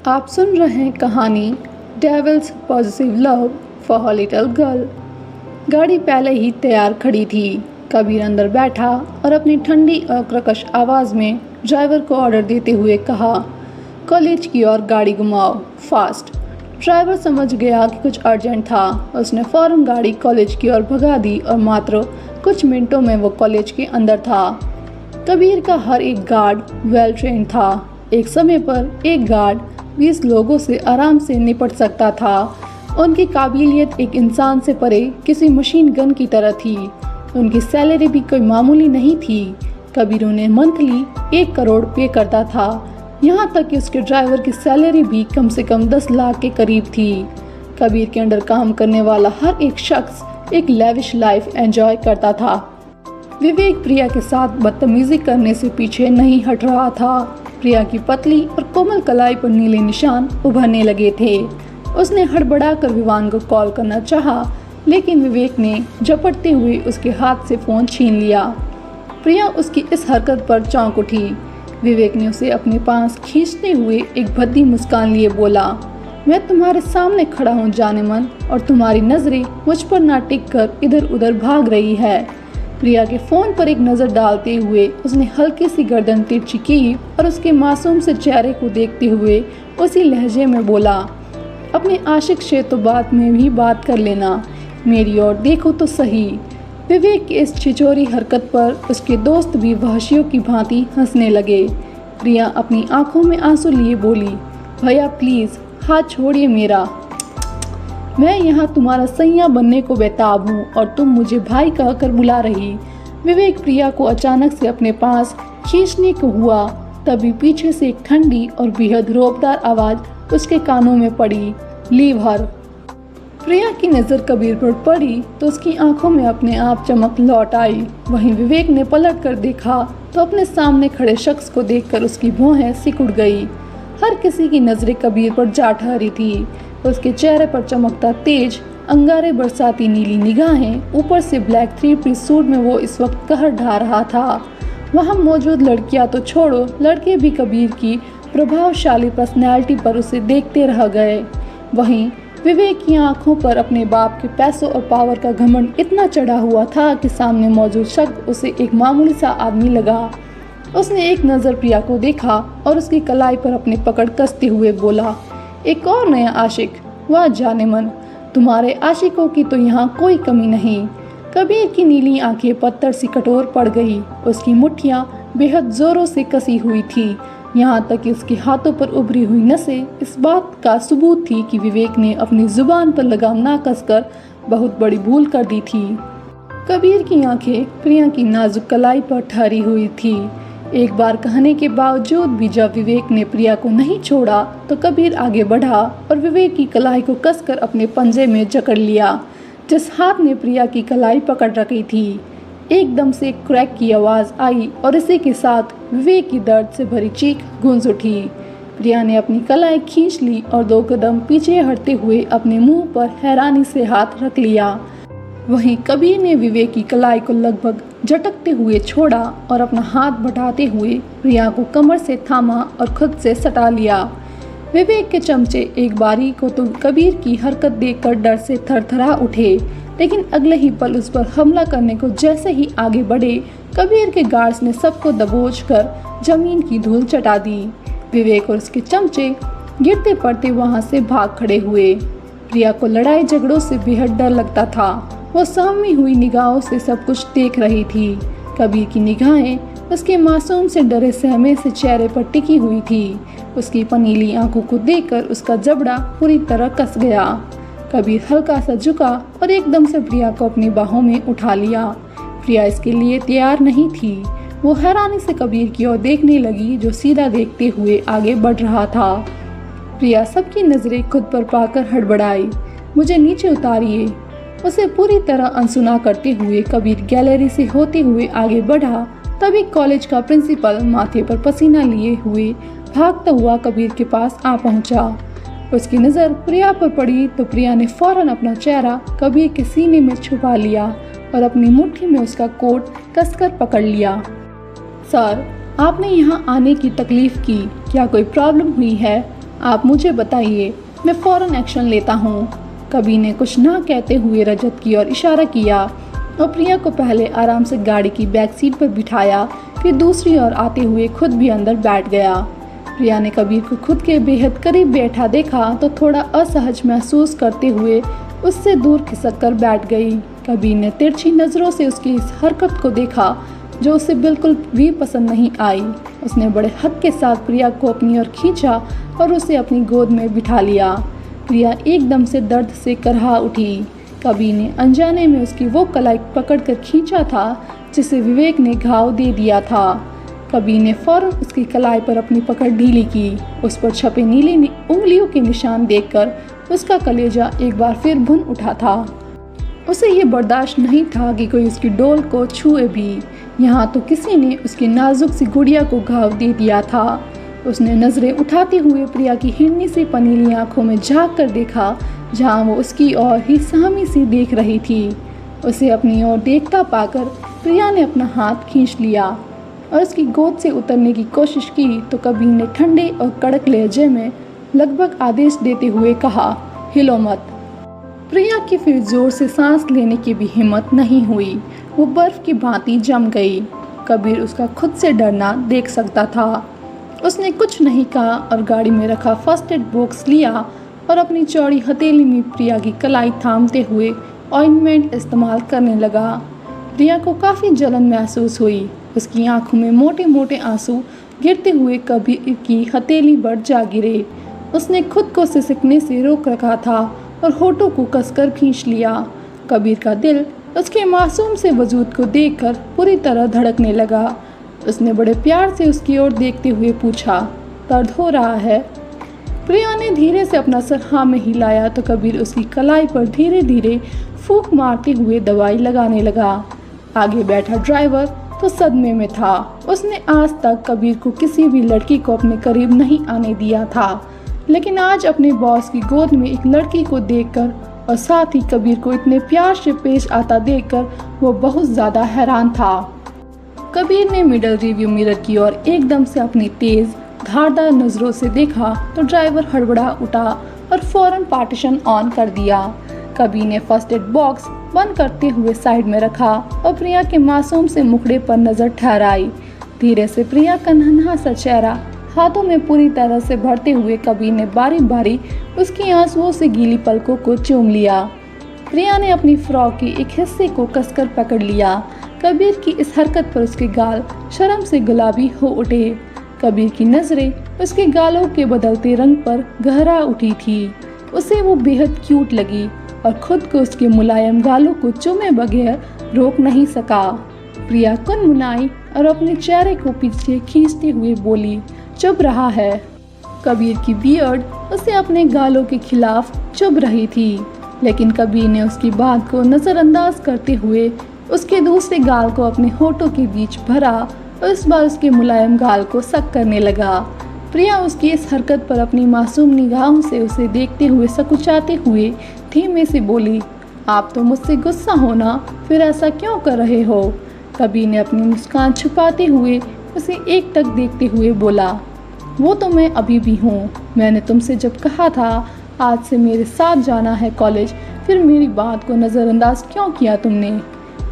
आप सुन रहे हैं कहानी devil's positive love for a little girl. गाड़ी पहले ही तैयार खड़ी थी। कबीर अंदर बैठा और अपनी ठंडी और कर्कश आवाज़ में ड्राइवर को ऑर्डर देते हुए कहा, कॉलेज की ओर गाड़ी घुमाओ, फास्ट। ड्राइवर समझ गया कि कुछ अर्जेंट था। उसने फ़ौरन गाड़ी कॉलेज की ओर भगा दी और मात्र कुछ मिनटों में वो कॉलेज के अंदर था। कबीर का हर एक गार्ड वेल ट्रेन था। एक समय पर एक गार्ड 20 लोगों से आराम से निपट सकता था। उनकी काबिलियत एक इंसान से परे किसी मशीन गन की तरह थी। उनकी सैलरी भी कोई मामूली नहीं थी। कबीर उन्हें मंथली 1 करोड़ पे करता था। यहाँ तक कि उसके ड्राइवर की सैलरी भी कम से कम 10 लाख के करीब थी। कबीर के अंडर काम करने वाला हर एक शख्स एक लेविश लाइफ एंजॉय करता था। विवेक प्रिया के साथ बदतमीजी करने से पीछे नहीं हट रहा था। प्रिया की पतली और कोमल कलाई पर नीले निशान उभरने लगे थे। उसने हड़बड़ाकर विवान को कॉल करना चाहा, लेकिन विवेक ने झपटते हुए उसके हाथ से फ़ोन छीन लिया। प्रिया उसकी इस हरकत पर चौंक उठी। विवेक ने उसे अपने पास खींचते हुए एक भद्दी मुस्कान लिए बोला, मैं तुम्हारे सामने खड़ा हूँ जाने मन, और तुम्हारी नज़रें मुझ पर ना टिक कर इधर उधर भाग रही है। प्रिया के फ़ोन पर एक नज़र डालते हुए उसने हल्की सी गर्दन तिरछी की और उसके मासूम से चेहरे को देखते हुए उसी लहजे में बोला, अपने आशिक से तो बात में भी बात कर लेना, मेरी ओर देखो तो सही। विवेक की इस छिछोरी हरकत पर उसके दोस्त भी वहशियों की भांति हंसने लगे। प्रिया अपनी आंखों में आंसू लिए बोली, भैया प्लीज़ हाथ छोड़िए मेरा। मैं यहाँ तुम्हारा सैया बनने को बेताब हूँ और तुम मुझे भाई कहकर बुला रही। विवेक प्रिया को अचानक से अपने पास खींचने को हुआ, तभी पीछे से एक ठंडी और बेहद रौबदार आवाज़ उसके कानों में पड़ी, लीव हर। प्रिया की नज़र कबीर पर पड़ी तो उसकी आंखों में अपने आप चमक लौट आई। वहीं विवेक ने पलट कर देखा तो अपने सामने खड़े शख्स को देखकर उसकी भौहें सिकुड़ गई। हर किसी की नज़रें कबीर पर जा ठहरी थी। उसके चेहरे पर चमकता तेज अंगारे बरसाती नीली निगाहें, ऊपर से ब्लैक 3-पीस सूट में वो इस वक्त कहर ढा रहा था। वहाँ मौजूद लड़कियां तो छोड़ो, लड़के भी कबीर की प्रभावशाली पर्सनैलिटी पर उसे देखते रह गए। वहीं विवेक की आंखों पर अपने बाप के पैसों और पावर का घमंड इतना चढ़ा हुआ था कि सामने मौजूद शख्स उसे एक मामूली सा आदमी लगा। उसने एक नज़र प्रिया को देखा और उसकी कलाई पर अपनी पकड़ कसते हुए बोला, एक और नया आशिक, वाह जाने मन, तुम्हारे आशिकों की तो यहाँ कोई कमी नहीं। कबीर की नीली आंखें पत्थर सी कठोर पड़ गई। उसकी मुट्ठियाँ बेहद जोरों से कसी हुई थी, यहाँ तक कि उसके हाथों पर उभरी हुई नसें इस बात का सबूत थी कि विवेक ने अपनी जुबान पर लगाम ना कसकर बहुत बड़ी भूल कर दी थी। कबीर की आंखें प्रिया की नाजुक कलाई पर ठहरी हुई थी। एक बार कहने के बावजूद भी जब विवेक ने प्रिया को नहीं छोड़ा तो कबीर आगे बढ़ा और विवेक की कलाई को कसकर अपने पंजे में जकड़ लिया। जिस हाथ ने प्रिया की कलाई पकड़ रखी थी, एकदम से क्रैक की आवाज़ आई और इसी के साथ विवेक की दर्द से भरी चीख गूंज उठी। प्रिया ने अपनी कलाई खींच ली और 2 कदम पीछे हटते हुए अपने मुंह पर हैरानी से हाथ रख लिया। वहीं कबीर ने विवेक की कलाई को लगभग झटकते हुए छोड़ा और अपना हाथ बढ़ाते हुए प्रिया को कमर से थामा और खुद से सटा लिया। विवेक के चमचे एक बारी को तो कबीर की हरकत देखकर डर से थरथरा उठे, लेकिन अगले ही पल उस पर हमला करने को जैसे ही आगे बढ़े, कबीर के गार्ड्स ने सबको दबोच कर जमीन की धूल चटा दी। विवेक और उसके चमचे गिरते पड़ते वहां से भाग खड़े हुए। प्रिया को लड़ाई झगड़ों से बेहद डर लगता था। वो सहमी हुई निगाहों से सब कुछ देख रही थी। कबीर की निगाहें उसके मासूम से डरे सहमे से चेहरे पर टिकी हुई थी। उसकी पनीली आंखों को देखकर उसका जबड़ा पूरी तरह कस गया। कबीर हल्का सा झुका और एकदम से प्रिया को अपनी बाहों में उठा लिया। प्रिया इसके लिए तैयार नहीं थी। वो हैरानी से कबीर की ओर देखने लगी, जो सीधा देखते हुए आगे बढ़ रहा था। प्रिया सबकी नज़रें खुद पर पाकर हड़बड़ाई, मुझे नीचे उतारिए। उसे पूरी तरह अनसुना करते हुए कबीर गैलरी से होते हुए आगे बढ़ा। तभी कॉलेज का प्रिंसिपल माथे पर पसीना लिए हुए भागता हुआ कबीर के पास आ पहुंचा। उसकी नज़र प्रिया पर पड़ी तो प्रिया ने फौरन अपना चेहरा कबीर के सीने में छुपा लिया और अपनी मुट्ठी में उसका कोट कसकर पकड़ लिया। सर, आपने यहाँ आने की तकलीफ की, क्या कोई प्रॉब्लम हुई है? आप मुझे बताइए, मैं फ़ौरन एक्शन लेता हूँ। कबीर ने कुछ ना कहते हुए रजत की ओर इशारा किया और प्रिया को पहले आराम से गाड़ी की बैक सीट पर बिठाया, फिर दूसरी ओर आते हुए खुद भी अंदर बैठ गया। प्रिया ने कबीर को खुद के बेहद करीब बैठा देखा तो थोड़ा असहज महसूस करते हुए उससे दूर खिसक कर बैठ गई। कबीर ने तिरछी नज़रों से उसकी इस हरकत को देखा जो उसे बिल्कुल भी पसंद नहीं आई। उसने बड़े हक के साथ प्रिया को अपनी ओर खींचा और उसे अपनी गोद में बिठा लिया। प्रिया एकदम से दर्द से करहा उठी। कबीर ने अनजाने में उसकी वो कलाई पकड़कर खींचा था जिसे विवेक ने घाव दे दिया था। कबीर ने फौरन उसकी कलाई पर अपनी पकड़ ढीली की। उस पर छपे नीली उंगलियों के निशान देखकर उसका कलेजा एक बार फिर भुन उठा था। उसे ये बर्दाश्त नहीं था कि कोई उसकी डोल को छुए भी। यहाँ तो किसी ने उसकी नाजुक सी गुड़िया को घाव दे दिया था। उसने नज़रें उठाते हुए प्रिया की हिरनी सी पनीली आंखों में झांक कर देखा जहाँ वो उसकी ओर ही सहमी सी देख रही थी। उसे अपनी ओर देखता पाकर प्रिया ने अपना हाथ खींच लिया और उसकी गोद से उतरने की कोशिश की तो कबीर ने ठंडे और कड़क लहजे में लगभग आदेश देते हुए कहा, हिलो मत। प्रिया की फिर जोर से सांस लेने की भी हिम्मत नहीं हुई। वो बर्फ की भांति जम गई। कबीर उसका खुद से डरना देख सकता था। उसने कुछ नहीं कहा और गाड़ी में रखा फर्स्ट एड बॉक्स लिया और अपनी चौड़ी हथेली में प्रिया की कलाई थामते हुए ऑइंटमेंट इस्तेमाल करने लगा। प्रिया को काफ़ी जलन महसूस हुई। उसकी आंखों में मोटे मोटे आंसू गिरते हुए कबीर की हथेली पर जा गिरे। उसने खुद को सिसकने से रोक रखा था और होठों को कसकर खींच लिया। कबीर का दिल उसके मासूम से वजूद को देखकर पूरी तरह धड़कने लगा। उसने बड़े प्यार से उसकी ओर देखते हुए पूछा, दर्द हो रहा है? प्रिया ने धीरे से अपना सर हाँ में हिलाया तो कबीर उसकी कलाई पर धीरे धीरे फूंक मारते हुए दवाई लगाने लगा। आगे बैठा ड्राइवर तो सदमे में था। उसने आज तक कबीर को किसी भी लड़की को अपने करीब नहीं आने दिया था, लेकिन आज अपने बॉस की गोद में एक लड़की को देखकर और साथ ही कबीर को इतने प्यार से पेश आता देखकर वो बहुत ज़्यादा हैरान था। कबीर ने मिडल रिव्यू मिरर की ओर एकदम से अपनी तेज़ धारदार नज़रों से देखा तो ड्राइवर हड़बड़ा उठा और फौरन पार्टीशन ऑन कर दिया। कबीर ने फर्स्ट एड बॉक्स बंद करते हुए साइड में रखा और प्रिया के मासूम से मुखड़े पर नज़र ठहराई। धीरे से प्रिया का नन्हा सा चेहरा हाथों में पूरी तरह से भरते हुए कबीर ने बारी बारी उसकी आंसुओं से गीली पलकों को चूम लिया। प्रिया ने अपनी फ्रॉक के एक हिस्से को कसकर पकड़ लिया। कबीर की इस हरकत पर उसके गाल शर्म से गुलाबी हो उठे। कबीर की नज़रें उसके गालों के बदलते रंग पर गहरा उठी थी। उसे वो बेहद क्यूट लगी और खुद को उसके मुलायम गालों को चूमे बगैर रोक नहीं सका। प्रिया कुनमुनाई और अपने चेहरे को पीछे खींचते हुए बोली, चुभ रहा है। कबीर की बियर्ड उसे अपने गालों के खिलाफ चुभ रही थी, लेकिन कबीर ने उसकी बात को नज़रअंदाज करते हुए उसके दूसरे गाल को अपने होठों के बीच भरा और इस बार उसके मुलायम गाल को सक करने लगा। प्रिया उसकी इस हरकत पर अपनी मासूम निगाहों से उसे देखते हुए सकुचाते हुए धीमे से बोली, आप तो मुझसे गुस्सा हो ना, फिर ऐसा क्यों कर रहे हो? कबीर ने अपनी मुस्कान छुपाते हुए उसे एक टक देखते हुए बोला, वो तो मैं अभी भी हूँ। मैंने तुमसे जब कहा था आज से मेरे साथ जाना है कॉलेज, फिर मेरी बात को नज़रअंदाज क्यों किया तुमने?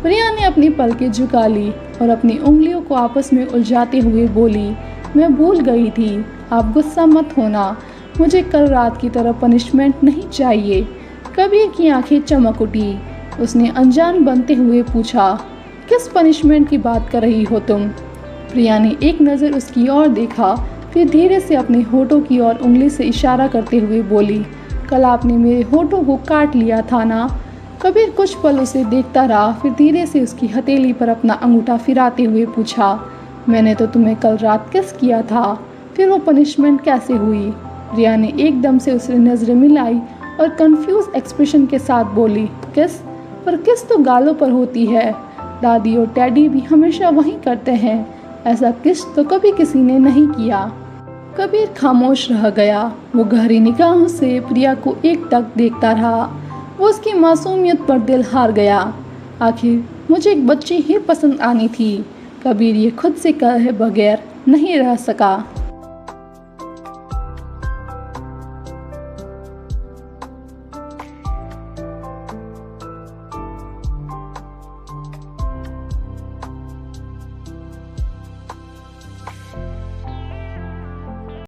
प्रिया ने अपनी पलकें झुका ली और अपनी उंगलियों को आपस में उलझाते हुए बोली, मैं भूल गई थी, आप गुस्सा मत होना, मुझे कल रात की तरह पनिशमेंट नहीं चाहिए। कबीर की आंखें चमक उठी। उसने अनजान बनते हुए पूछा, किस पनिशमेंट की बात कर रही हो तुम? प्रिया ने एक नज़र उसकी ओर देखा, फिर धीरे से अपने होठों की ओर उंगली से इशारा करते हुए बोली, कल आपने मेरे होठों को काट लिया था ना? कबीर कुछ पल उसे देखता रहा, फिर धीरे से उसकी हथेली पर अपना अंगूठा फिराते हुए पूछा, मैंने तो तुम्हें कल रात किस किया था, फिर वो पनिशमेंट कैसे हुई? प्रिया ने एकदम से उसे नज़रें मिलाई और कंफ्यूज एक्सप्रेशन के साथ बोली, किस? पर किस तो गालों पर होती है, दादी और डैडी भी हमेशा वही करते हैं, ऐसा किस तो कभी किसी ने नहीं किया। कबीर खामोश रह गया। वो गहरी निगाहों से प्रिया को एक टक देखता रहा। वो उसकी मासूमियत पर दिल हार गया। आखिर मुझे एक बच्ची ही पसंद आनी थी। कबीर ये खुद से कहे बगैर नहीं रह सका।